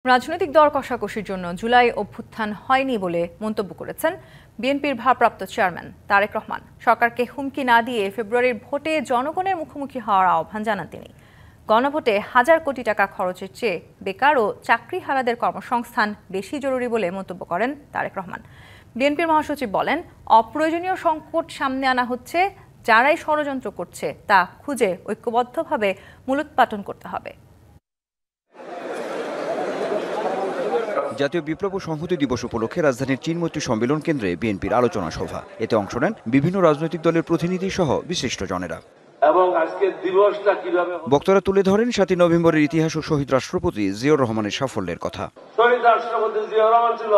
রাজনৈতিক দর কষাকষির জন্য জুলাই অভ্যুত্থান হয়নি বলে মন্তব্য করেছেন বিএনপির ভারপ্রাপ্ত চেয়ারম্যান তারেক রহমান। সরকারকে হুমকি না দিয়ে ফেব্রুয়ারির ভোটে জনগণের মুখোমুখি হওয়ার আহ্বান জানান তিনি। গণভোটে হাজার কোটি টাকা খরচের চেয়ে বেকার ও চাকরিহারাদের কর্মসংস্থান বেশি জরুরি বলে মন্তব্য করেন তারেক রহমান। বিএনপির মহাসচিব বলেন, অপ্রয়োজনীয় সংকট সামনে আনা হচ্ছে, যারাই ষড়যন্ত্র করছে তা খুঁজে ঐক্যবদ্ধভাবে মূলোৎপাটন করতে হবে। জাতীয় বিপ্লব ও সংহতি দিবস উপলক্ষে রাজধানীর চীনমৈত্রী সম্মেলন কেন্দ্রে বিএনপির আলোচনা সভা। এতে অংশ নেন বিভিন্ন রাজনৈতিক দলের প্রতিনিধি সহ বিশিষ্টজনেরা। বক্তারা তুলে ধরেন ৭ নভেম্বরের ইতিহাস ও শহীদ রাষ্ট্রপতি জিয়াউর রহমানের সাফল্যের কথা। শহীদ রাষ্ট্রপতি জিয়াউর রহমান ছিল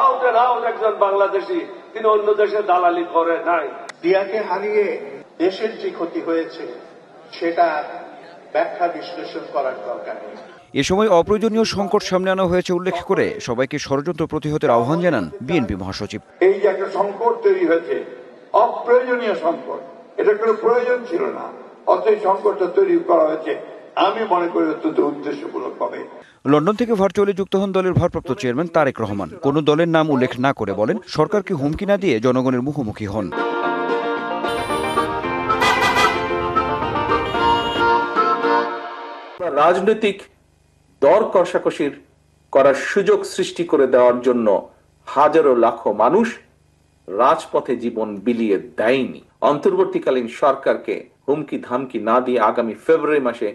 আউট এন্ড আউট একজন বাংলাদেশি, তিনি অন্য দেশে দালালি করে নাই। জিয়াকে হারিয়ে দেশের যে ক্ষতি হয়েছে সেটা ব্যাখ্যা বিশ্লেষণ করার দরকার নেই। এ সময় অপ্রয়োজনীয় সংকট সামনে আনা হয়েছে উল্লেখ করে সবাইকে ষড়যন্ত্র প্রতিহতের আহ্বান জানান বিএনপি মহাসচিব। এই যে একটা সংকট তৈরি হয়েছে, অপ্রয়োজনীয় সংকট, এটা কোনো প্রয়োজন ছিল না, অতএব সংকটটা তৈরি করা হয়েছে আমি মনে করি অত্যন্ত উদ্দেশ্যমূলক হবে। লন্ডন থেকে ভার্চুয়ালি যুক্ত হন দলের ভারপ্রাপ্ত চেয়ারম্যান তারেক রহমান। কোনো দলের নাম উল্লেখ না করে বলেন, সরকারকে হুমকি না দিয়ে জনগণের মুখোমুখি হন। রাজনৈতিক দর কষাকষির করার সুযোগ সৃষ্টি করে দেওয়ার জন্য হাজারো লাখো মানুষ রাজপথে জীবন বিলিয়ে দেয়নি। অন্তর্বর্তীকালীন সরকারকে হুমকি ধামকি না দিয়ে আগামী ফেব্রুয়ারি মাসে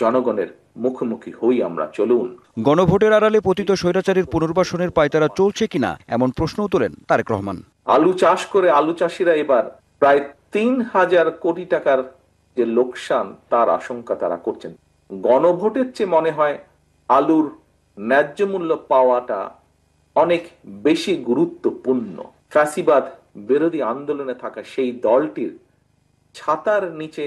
জনগণের মুখোমুখি হই আমরা, চলুন। গণভোটের আড়ালে পতিত স্বৈরাচারীর পুনর্বাসনের পায়তারা চলছে কিনা এমন প্রশ্নও তোলেন তারেক রহমান। আলু চাষ করে আলু চাষিরা এবার প্রায় ৩,০০০ কোটি টাকার যে লোকসান তার আশঙ্কা তারা করছেন। গণভোটের চেয়ে মনে হয় আলুর ন্যায্য মূল্য পাওয়াটা অনেক বেশি গুরুত্বপূর্ণ। ফ্যাসিবাদ বিরোধী আন্দোলনে থাকা সেই দলটির ছাতার নিচে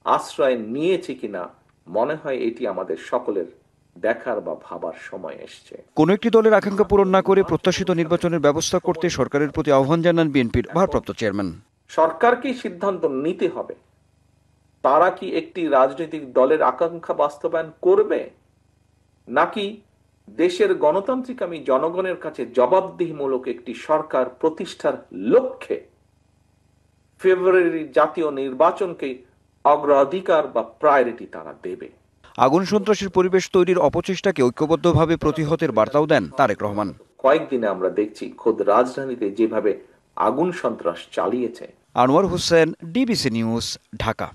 আশ্রয় নিয়েছে কিনা মনে হয় এটি আমাদের সকলের দেখার বা ভাবার সময় এসছে। কোন একটি দলের আকাঙ্ক্ষা পূরণ না করে প্রত্যাশিত নির্বাচনের ব্যবস্থা করতে সরকারের প্রতি আহ্বান জানান বিএনপির ভারপ্রাপ্ত চেয়ারম্যান। সরকারকেই সিদ্ধান্ত নিতে হবে, তারা কি একটি রাজনৈতিক দলের আকাঙ্ক্ষা বাস্তবায়ন করবে, নাকি দেশের গণতান্ত্রিক আমি জনগণের কাছে জবাবদিহিমূলক একটি সরকার প্রতিষ্ঠার লক্ষ্যে ফেব্রুয়ারি জাতীয় নির্বাচনকে অগ্রাধিকার বা প্রায়োরিটি তারা দেবে। আগুন সন্ত্রাসের পরিবেশ তৈরির অপচেষ্টাকে ঐক্যবদ্ধভাবে প্রতিহতের বার্তাও দেন তারেক রহমান। কয়েকদিনে আমরা দেখছি খোদ রাজধানীতে যেভাবে আগুন সন্ত্রাস চালিয়েছে। Anwar Hossain, DBC news, Dhaka.